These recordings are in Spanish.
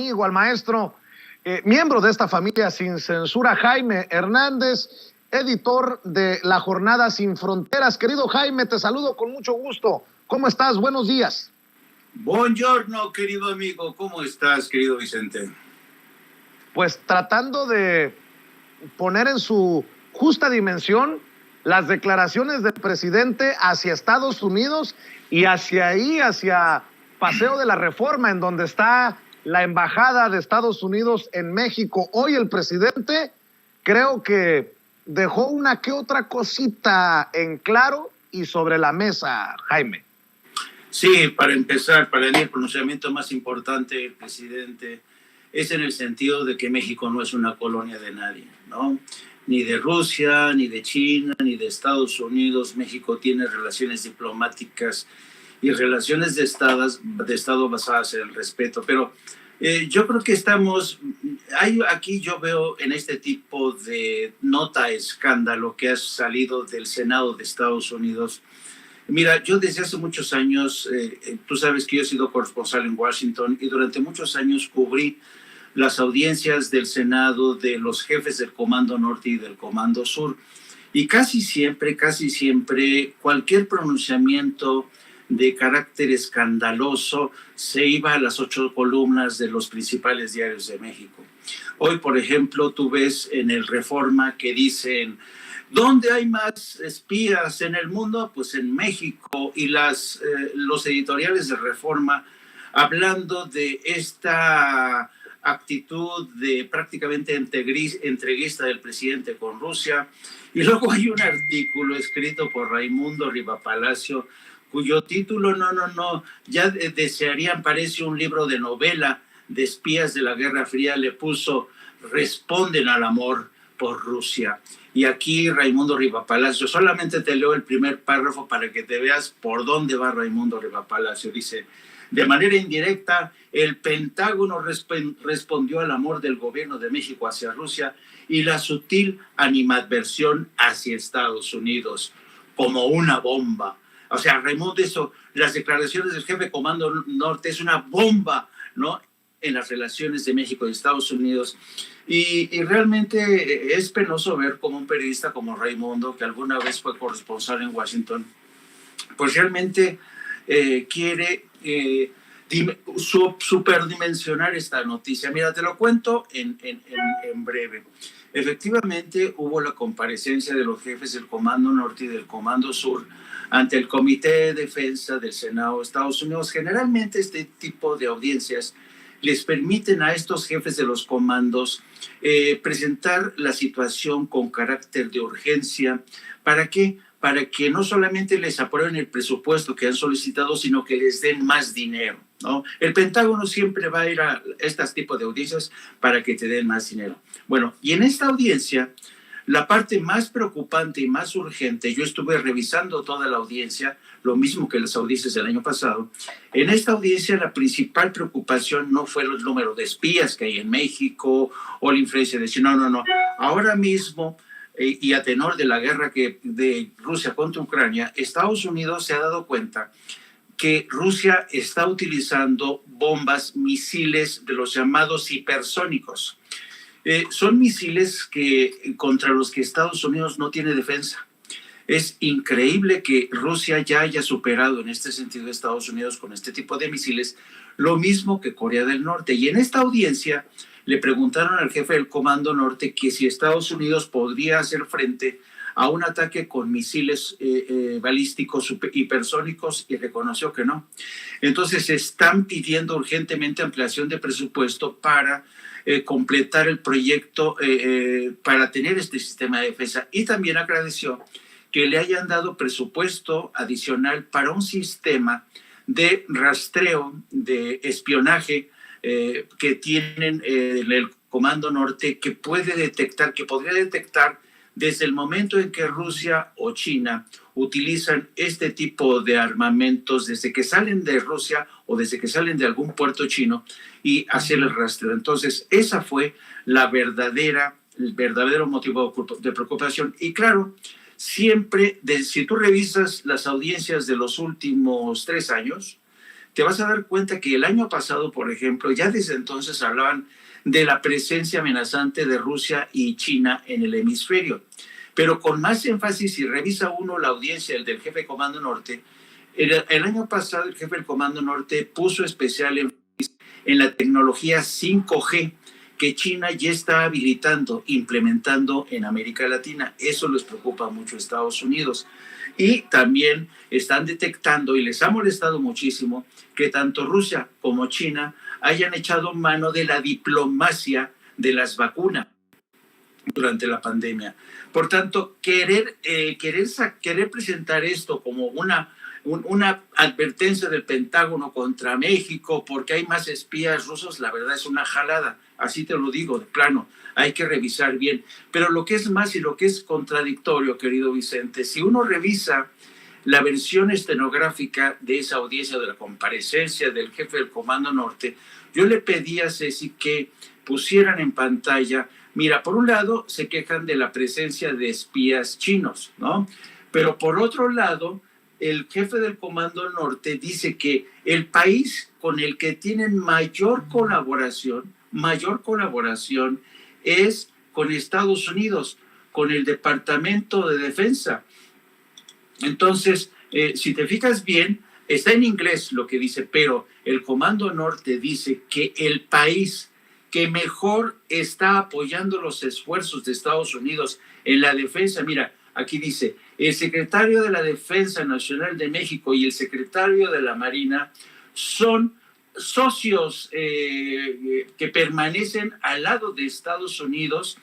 amigo, al maestro, miembro de esta familia sin censura, Jaime Hernández, editor de La Jornada Sin Fronteras. Querido Jaime, te saludo con mucho gusto. ¿Cómo estás? Buenos días. Buongiorno, querido amigo. ¿Cómo estás, querido Vicente? Pues tratando de poner en su justa dimensión las declaraciones del presidente hacia Estados Unidos y hacia Paseo de la Reforma, en donde está la embajada de Estados Unidos en México. Hoy el presidente creo que dejó una que otra cosita en claro y sobre la mesa, Jaime. Sí, para empezar, para mí el pronunciamiento más importante del presidente es en el sentido de que México no es una colonia de nadie, ¿no? Ni de Rusia, ni de China, ni de Estados Unidos. México tiene relaciones diplomáticas y relaciones de Estado basadas en el respeto. Pero yo creo que aquí yo veo en este tipo de nota escándalo que ha salido del Senado de Estados Unidos. Mira, yo desde hace muchos años, tú sabes que yo he sido corresponsal en Washington y durante muchos años cubrí las audiencias del Senado de los jefes del Comando Norte y del Comando Sur. Y casi siempre, cualquier pronunciamiento de carácter escandaloso se iba a las 8 columnas de los principales diarios de México. Hoy, por ejemplo, tú ves en el Reforma que dicen: ¿dónde hay más espías en el mundo? Pues en México. Y los editoriales de Reforma, hablando de esta actitud de prácticamente entreguista del presidente con Rusia. Y luego hay un artículo escrito por Raimundo Rivapalacio, cuyo título, ya desearían, parece un libro de novela de espías de la Guerra Fría, le puso: responden al amor por Rusia. Y aquí Raimundo Rivapalacio, solamente te leo el primer párrafo para que te veas por dónde va Raimundo Rivapalacio. Dice: de manera indirecta, el Pentágono respondió al amor del gobierno de México hacia Rusia y la sutil animadversión hacia Estados Unidos, como una bomba. O sea, Raimundo, las declaraciones del jefe de Comando Norte es una bomba, ¿no?, en las relaciones de México y Estados Unidos. Y realmente es penoso ver como un periodista como Raimundo, que alguna vez fue corresponsal en Washington, pues realmente quiere superdimensionar esta noticia. Mira, te lo cuento en breve. Efectivamente, hubo la comparecencia de los jefes del Comando Norte y del Comando Sur ante el Comité de Defensa del Senado de Estados Unidos. Generalmente este tipo de audiencias les permiten a estos jefes de los comandos presentar la situación con carácter de urgencia. ¿Para qué? Para que no solamente les aprueben el presupuesto que han solicitado, sino que les den más dinero, ¿no? El Pentágono siempre va a ir a estos tipos de audiencias para que te den más dinero. Bueno, y en esta audiencia, la parte más preocupante y más urgente, yo estuve revisando toda la audiencia, lo mismo que las audiencias del año pasado. En esta audiencia la principal preocupación no fue el número de espías que hay en México o la influencia de China, no. Ahora mismo, y a tenor de la guerra de Rusia contra Ucrania, Estados Unidos se ha dado cuenta que Rusia está utilizando misiles de los llamados hipersónicos. Son misiles contra los que Estados Unidos no tiene defensa. Es increíble que Rusia ya haya superado en este sentido a Estados Unidos con este tipo de misiles, lo mismo que Corea del Norte. Y en esta audiencia le preguntaron al jefe del Comando Norte que si Estados Unidos podría hacer frente a un ataque con misiles balísticos hipersónicos, y reconoció que no. Entonces están pidiendo urgentemente ampliación de presupuesto para completar el proyecto para tener este sistema de defensa. Y también agradeció que le hayan dado presupuesto adicional para un sistema de rastreo, de espionaje que tienen el Comando Norte, que podría detectar desde el momento en que Rusia o China utilizan este tipo de armamentos, desde que salen de Rusia o desde que salen de algún puerto chino, y hacer el rastreo. Entonces, esa fue el verdadero motivo de preocupación. Y claro, siempre, si tú revisas las audiencias de los últimos 3 años, te vas a dar cuenta que el año pasado, por ejemplo, ya desde entonces hablaban de la presencia amenazante de Rusia y China en el hemisferio. Pero con más énfasis, si revisa uno la audiencia del jefe de Comando Norte, el año pasado el jefe del Comando Norte puso especial énfasis en la tecnología 5G que China ya está habilitando, implementando en América Latina. Eso les preocupa mucho a Estados Unidos. Y también están detectando, y les ha molestado muchísimo, que tanto Rusia como China hayan echado mano de la diplomacia de las vacunas durante la pandemia. Por tanto, querer presentar esto como una advertencia del Pentágono contra México porque hay más espías rusos, la verdad es una jalada, así te lo digo de plano, hay que revisar bien. Pero lo que es más y lo que es contradictorio, querido Vicente, si uno revisa la versión estenográfica de esa audiencia de la comparecencia del jefe del Comando Norte, yo le pedí a Ceci que pusieran en pantalla, mira, por un lado se quejan de la presencia de espías chinos, ¿no? Pero por otro lado, el jefe del Comando Norte dice que el país con el que tienen mayor colaboración es con Estados Unidos, con el Departamento de Defensa. Entonces, si te fijas bien, está en inglés lo que dice, pero el Comando Norte dice que el país que mejor está apoyando los esfuerzos de Estados Unidos en la defensa, mira, aquí dice, el secretario de la Defensa Nacional de México y el secretario de la Marina son socios que permanecen al lado de Estados Unidos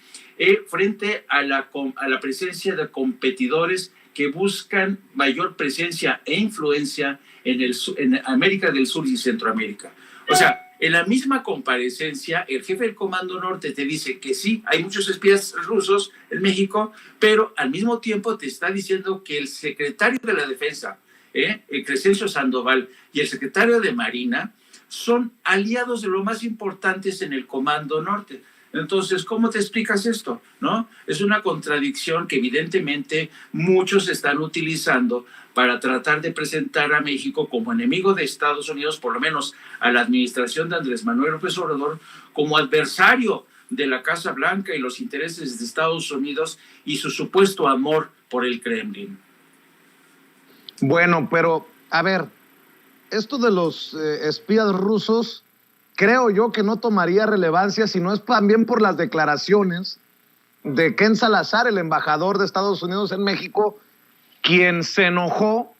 frente a la presencia de competidores que buscan mayor presencia e influencia en América del Sur y Centroamérica. O sea, en la misma comparecencia, el jefe del Comando Norte te dice que sí, hay muchos espías rusos en México, pero al mismo tiempo te está diciendo que el secretario de la Defensa, Crescencio Sandoval, y el secretario de Marina son aliados de lo más importantes en el Comando Norte. Entonces, ¿cómo te explicas esto? ¿No? Es una contradicción que evidentemente muchos están utilizando para tratar de presentar a México como enemigo de Estados Unidos, por lo menos a la administración de Andrés Manuel López Obrador, como adversario de la Casa Blanca y los intereses de Estados Unidos y su supuesto amor por el Kremlin. Bueno, pero, a ver, esto de los espías rusos, creo yo que no tomaría relevancia si no es también por las declaraciones de Ken Salazar, el embajador de Estados Unidos en México, quien se enojó,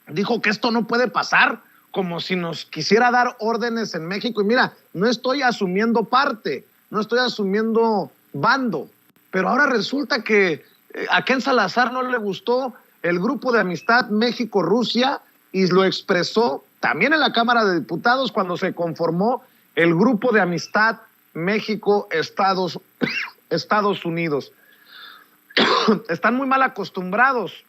dijo que esto no puede pasar, como si nos quisiera dar órdenes en México. Y mira, no estoy asumiendo parte, no estoy asumiendo bando, pero ahora resulta que a Ken Salazar no le gustó el grupo de amistad México-Rusia y lo expresó también en la Cámara de Diputados cuando se conformó el grupo de amistad México-Estados Unidos. Están muy mal acostumbrados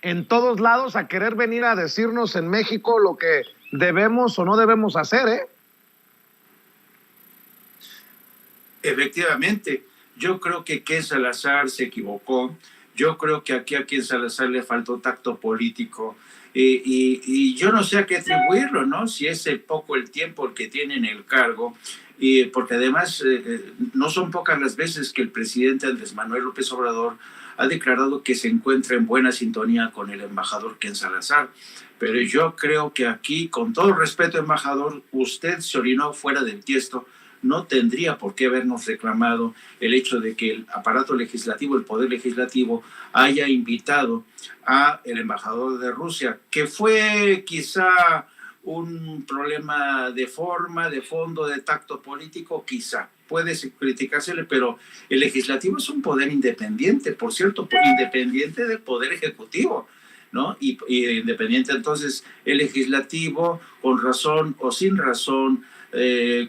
en todos lados a querer venir a decirnos en México lo que debemos o no debemos hacer, ¿eh? Efectivamente, yo creo que Ken Salazar se equivocó. Yo creo que aquí a Ken Salazar le faltó tacto político. Y yo no sé a qué atribuirlo, ¿no? Si es poco el tiempo el que tiene en el cargo, porque además no son pocas las veces que el presidente Andrés Manuel López Obrador ha declarado que se encuentra en buena sintonía con el embajador Ken Salazar. Pero yo creo que aquí, con todo respeto, embajador, usted se orinó fuera del tiesto. No tendría por qué habernos reclamado el hecho de que el aparato legislativo, el poder legislativo, haya invitado a el embajador de Rusia, que fue quizá un problema de forma, de fondo, de tacto político, quizá. Puede criticársele, pero el legislativo es un poder independiente, por cierto, independiente del poder ejecutivo, ¿no? Y independiente, entonces, el legislativo, con razón o sin razón,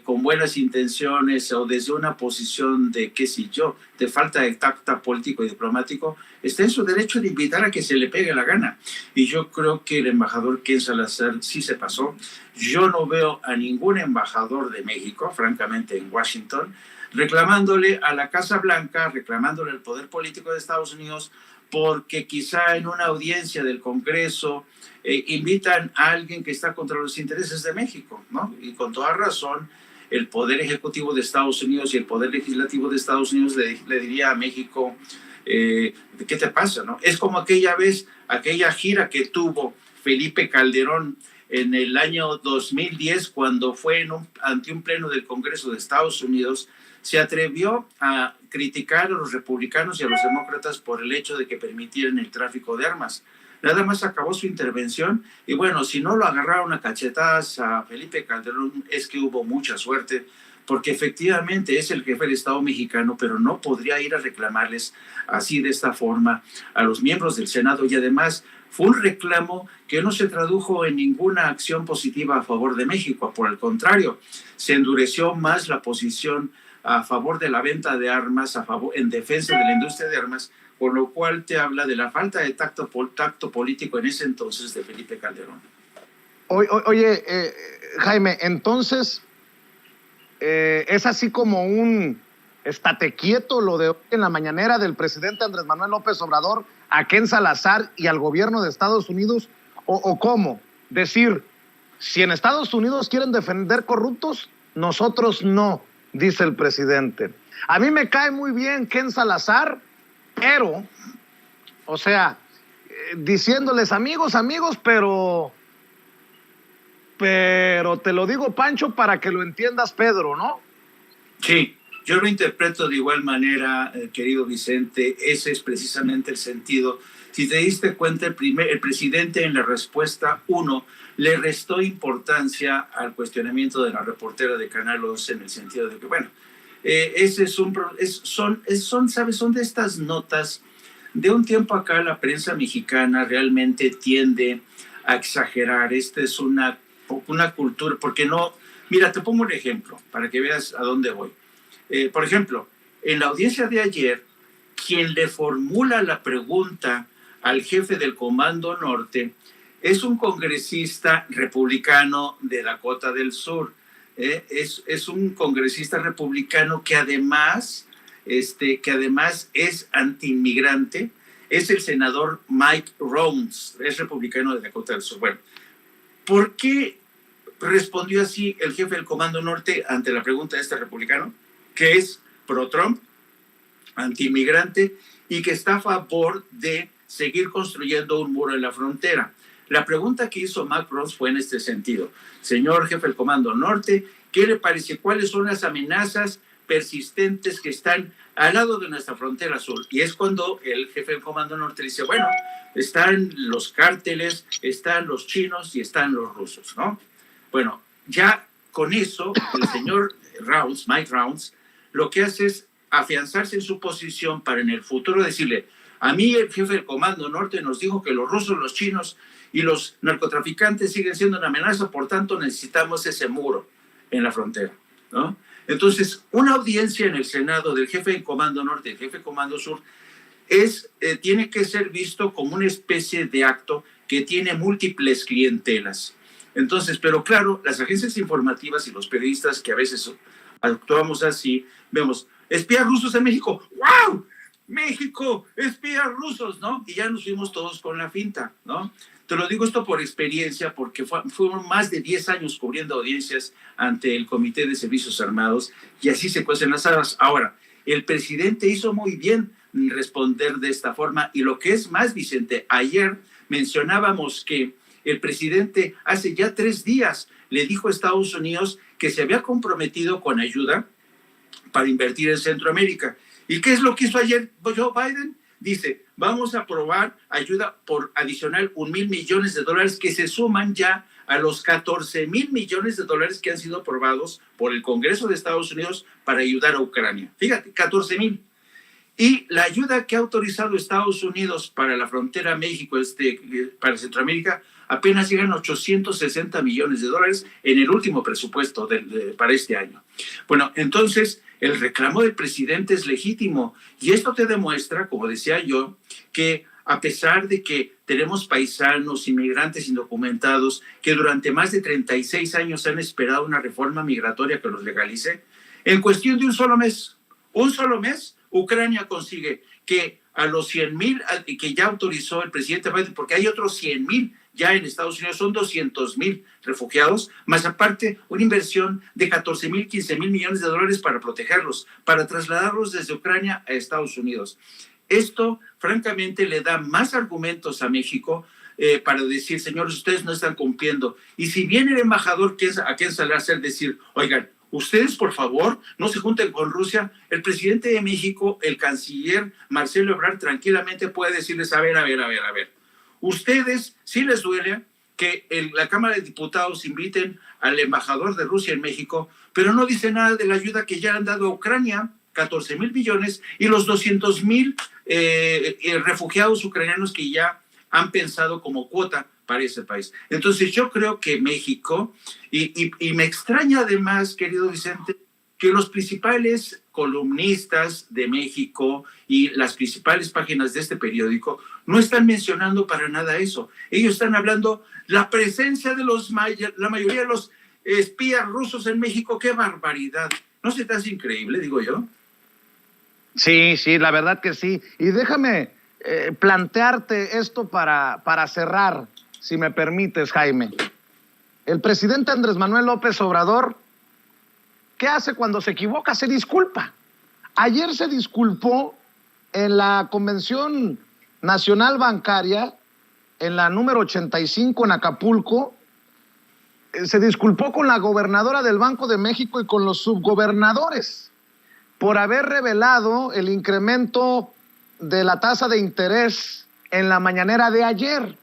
con buenas intenciones o desde una posición de, qué sé yo, de falta de tacto político y diplomático, está en su derecho de invitar a que se le pegue la gana. Y yo creo que el embajador Ken Salazar sí se pasó. Yo no veo a ningún embajador de México, francamente, en Washington, reclamándole a la Casa Blanca, reclamándole al poder político de Estados Unidos porque quizá en una audiencia del Congreso invitan a alguien que está contra los intereses de México, ¿no? Y con toda razón, el Poder Ejecutivo de Estados Unidos y el Poder Legislativo de Estados Unidos le diría a México, ¿qué te pasa, no? Es como aquella gira que tuvo Felipe Calderón en el año 2010, cuando fue ante un pleno del Congreso de Estados Unidos, se atrevió a criticar a los republicanos y a los demócratas por el hecho de que permitieran el tráfico de armas. Nada más acabó su intervención y bueno, si no lo agarraron a cachetadas a Felipe Calderón, es que hubo mucha suerte, porque efectivamente es el jefe del Estado mexicano, pero no podría ir a reclamarles así de esta forma a los miembros del Senado, y además fue un reclamo que no se tradujo en ninguna acción positiva a favor de México. Por el contrario, se endureció más la posición a favor de la venta de armas, en defensa de la industria de armas, por lo cual te habla de la falta de tacto político en ese entonces de Felipe Calderón. Oye, Jaime, entonces es así como un estate quieto lo de hoy en la mañanera del presidente Andrés Manuel López Obrador a Ken Salazar y al gobierno de Estados Unidos, o cómo decir, si en Estados Unidos quieren defender corruptos, nosotros no, dice el presidente. A mí me cae muy bien Ken Salazar, pero, o sea, diciéndoles amigos, pero te lo digo, Pancho, para que lo entiendas, Pedro, ¿no? Sí, yo lo interpreto de igual manera, querido Vicente. Ese es precisamente el sentido. Si te diste cuenta, el presidente en la respuesta 1 le restó importancia al cuestionamiento de la reportera de Canal 11, en el sentido de que, bueno, son de estas notas. De un tiempo acá la prensa mexicana realmente tiende a exagerar. Esta es una cultura, porque no... Mira, te pongo un ejemplo para que veas a dónde voy. Por ejemplo, en la audiencia de ayer, quien le formula la pregunta al jefe del Comando Norte es un congresista republicano de Dakota del Sur. Es un congresista republicano que además es antiinmigrante. Es el senador Mike Rounds, es republicano de Dakota del Sur. Bueno, ¿por qué respondió así el jefe del Comando Norte ante la pregunta de este republicano, que es pro-Trump, antiinmigrante y que está a favor de seguir construyendo un muro en la frontera? La pregunta que hizo Mike Rounds fue en este sentido: señor jefe del Comando Norte, ¿qué le parece? ¿Cuáles son las amenazas persistentes que están al lado de nuestra frontera sur? Y es cuando el jefe del Comando Norte dice, bueno, están los cárteles, están los chinos y están los rusos, ¿no? Bueno, ya con eso, el señor Rounds, Mike Rounds, lo que hace es afianzarse en su posición para en el futuro decirle, a mí el jefe del Comando Norte nos dijo que los rusos, los chinos y los narcotraficantes siguen siendo una amenaza, por tanto necesitamos ese muro en la frontera, ¿no? Entonces, una audiencia en el Senado del jefe del Comando Norte y el jefe del Comando Sur tiene que ser visto como una especie de acto que tiene múltiples clientelas. Entonces, pero claro, las agencias informativas y los periodistas que a veces actuamos así, vemos, espías rusos en México, ¡wow! México, espías rusos, ¿no? Y ya nos fuimos todos con la finta, ¿no? Te lo digo esto por experiencia, porque fueron más de 10 años cubriendo audiencias ante el Comité de Servicios Armados, y así se cuecen las habas. Ahora, el presidente hizo muy bien responder de esta forma, y lo que es más, Vicente, ayer mencionábamos que el presidente hace ya 3 días le dijo a Estados Unidos que se había comprometido con ayuda para invertir en Centroamérica. ¿Y qué es lo que hizo ayer Joe Biden? Dice, vamos a aprobar ayuda por adicional $1,000 millones, que se suman ya a los $14,000 millones que han sido aprobados por el Congreso de Estados Unidos para ayudar a Ucrania. Fíjate, 14,000. Y la ayuda que ha autorizado Estados Unidos para la frontera México, para Centroamérica, apenas llegan $860 millones en el último presupuesto para este año. Bueno, entonces el reclamo del presidente es legítimo, y esto te demuestra, como decía yo, que a pesar de que tenemos paisanos, inmigrantes indocumentados, que durante más de 36 años han esperado una reforma migratoria que los legalice, en cuestión de un solo mes, Ucrania consigue que a los 100,000 que ya autorizó el presidente Biden, porque hay otros 100,000 ya en Estados Unidos, son 200,000 refugiados, más aparte una inversión de 14,000, 15,000 millones de dólares para protegerlos, para trasladarlos desde Ucrania a Estados Unidos. Esto, francamente, le da más argumentos a México para decir, señores, ustedes no están cumpliendo. Y si viene el embajador, ¿a quién saldrá a hacer decir, oigan, ustedes, por favor, no se junten con Rusia? El presidente de México, el canciller Marcelo Ebrard, tranquilamente puede decirles, a ver. Ustedes, sí les duele que la Cámara de Diputados inviten al embajador de Rusia en México, pero no dice nada de la ayuda que ya han dado a Ucrania, 14,000 millones, y los 200,000 refugiados ucranianos que ya han pensado como cuota para ese país. Entonces yo creo que México, y me extraña además, querido Vicente, que los principales columnistas de México y las principales páginas de este periódico no están mencionando para nada eso. Ellos están hablando la presencia de la mayoría de los espías rusos en México. ¡Qué barbaridad! ¿No se te hace increíble, digo yo? Sí, la verdad que sí. Y déjame plantearte esto para cerrar, si me permites, Jaime. El presidente Andrés Manuel López Obrador, ¿qué hace cuando se equivoca? Se disculpa. Ayer se disculpó en la Convención Nacional Bancaria, en la número 85 en Acapulco. Se disculpó con la gobernadora del Banco de México y con los subgobernadores por haber revelado el incremento de la tasa de interés en la mañanera de ayer.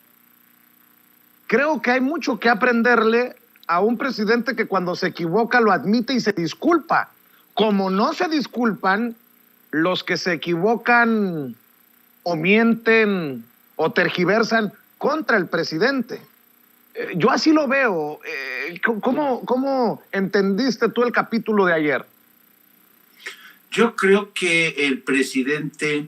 Creo que hay mucho que aprenderle a un presidente que cuando se equivoca lo admite y se disculpa, como no se disculpan los que se equivocan o mienten o tergiversan contra el presidente. Yo así lo veo. ¿Cómo entendiste tú el capítulo de ayer? Yo creo que el presidente,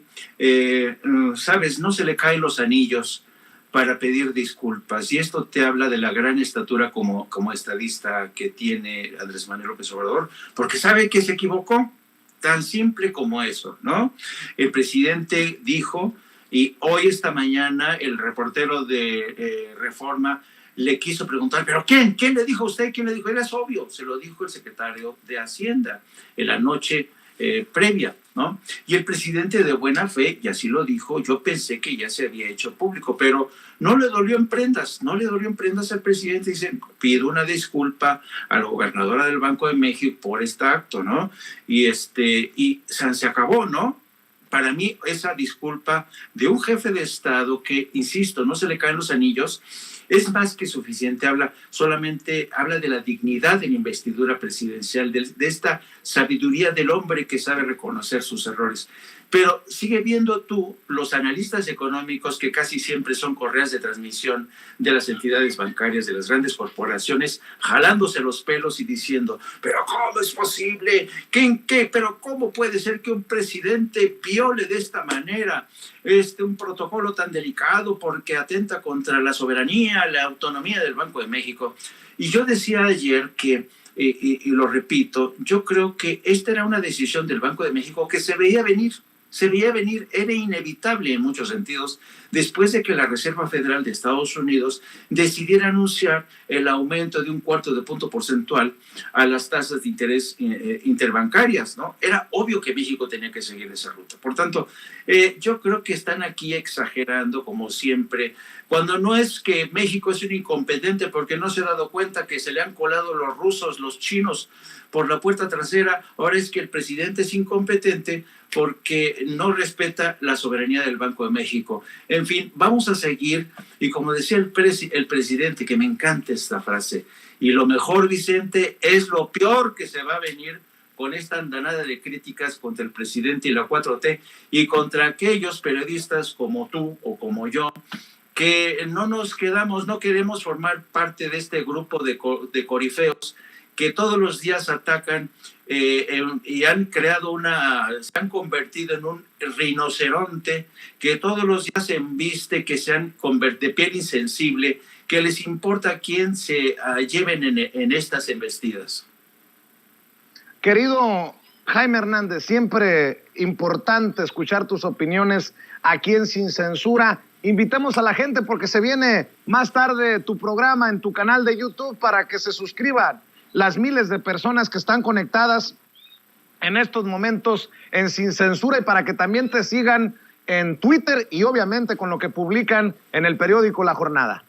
sabes, no se le caen los anillos para pedir disculpas. Y esto te habla de la gran estatura como estadista que tiene Andrés Manuel López Obrador, porque sabe que se equivocó, tan simple como eso, ¿no? El presidente dijo, y hoy esta mañana el reportero de Reforma le quiso preguntar, ¿pero quién? ¿Quién le dijo a usted? ¿Quién le dijo? Era obvio, se lo dijo el secretario de Hacienda en la noche previa, ¿no? Y el presidente de buena fe, y así lo dijo, yo pensé que ya se había hecho público, pero no le dolió en prendas al presidente. Dice, pido una disculpa a la gobernadora del Banco de México por este acto, ¿no? Y se acabó, ¿no? Para mí, esa disculpa de un jefe de Estado que, insisto, no se le caen los anillos, es más que suficiente. Solamente habla de la dignidad de la investidura presidencial, de esta sabiduría del hombre que sabe reconocer sus errores. Pero sigue viendo tú los analistas económicos, que casi siempre son correas de transmisión de las entidades bancarias, de las grandes corporaciones, jalándose los pelos y diciendo, pero ¿cómo es posible? ¿Pero cómo puede ser que un presidente viole de esta manera un protocolo tan delicado porque atenta contra la soberanía, la autonomía del Banco de México? Y yo decía ayer que, y lo repito, yo creo que esta era una decisión del Banco de México que se veía venir, era inevitable en muchos sentidos, después de que la Reserva Federal de Estados Unidos decidiera anunciar el aumento de 0,25 punto porcentual a las tasas de interés interbancarias, ¿no? Era obvio que México tenía que seguir esa ruta. Por tanto, yo creo que están aquí exagerando, como siempre, cuando no es que México es un incompetente porque no se ha dado cuenta que se le han colado los rusos, los chinos, por la puerta trasera. Ahora es que el presidente es incompetente porque no respeta la soberanía del Banco de México. En fin, vamos a seguir, y como decía el presidente, que me encanta esta frase, y lo mejor, Vicente, es lo peor que se va a venir con esta andanada de críticas contra el presidente y la 4T, y contra aquellos periodistas como tú o como yo, que no queremos formar parte de este grupo de corifeos que todos los días atacan y se han convertido en un rinoceronte que todos los días se embiste, que se han convertido de piel insensible, que les importa quién se lleven en estas embestidas. Querido Jaime Hernández, siempre importante escuchar tus opiniones aquí en Sin Censura. Invitemos a la gente porque se viene más tarde tu programa en tu canal de YouTube para que se suscriban las miles de personas que están conectadas en estos momentos en Sin Censura y para que también te sigan en Twitter y obviamente con lo que publican en el periódico La Jornada.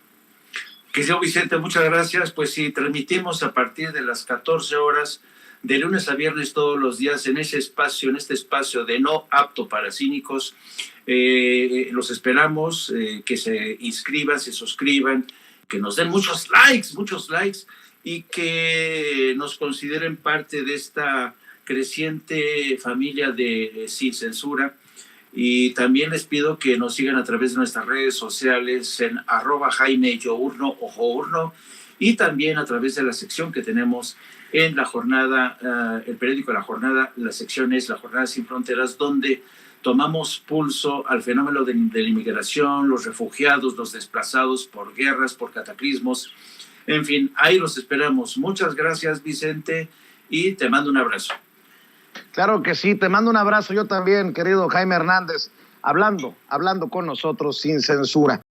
Querido Vicente, muchas gracias. Pues sí, transmitimos a partir de las 14 horas, de lunes a viernes todos los días en este espacio de no apto para cínicos. Los esperamos, que se inscriban, se suscriban, que nos den muchos likes y que nos consideren parte de esta creciente familia de Sin Censura. Y también les pido que nos sigan a través de nuestras redes sociales en @Jaime_Yourno o Journo, y también a través de la sección que tenemos en La Jornada, el periódico La Jornada. La sección es La Jornada Sin Fronteras, donde tomamos pulso al fenómeno de la inmigración, los refugiados, los desplazados por guerras, por cataclismos. En fin, ahí los esperamos. Muchas gracias, Vicente, y te mando un abrazo. Claro que sí, te mando un abrazo yo también, querido Jaime Hernández, hablando con nosotros sin censura.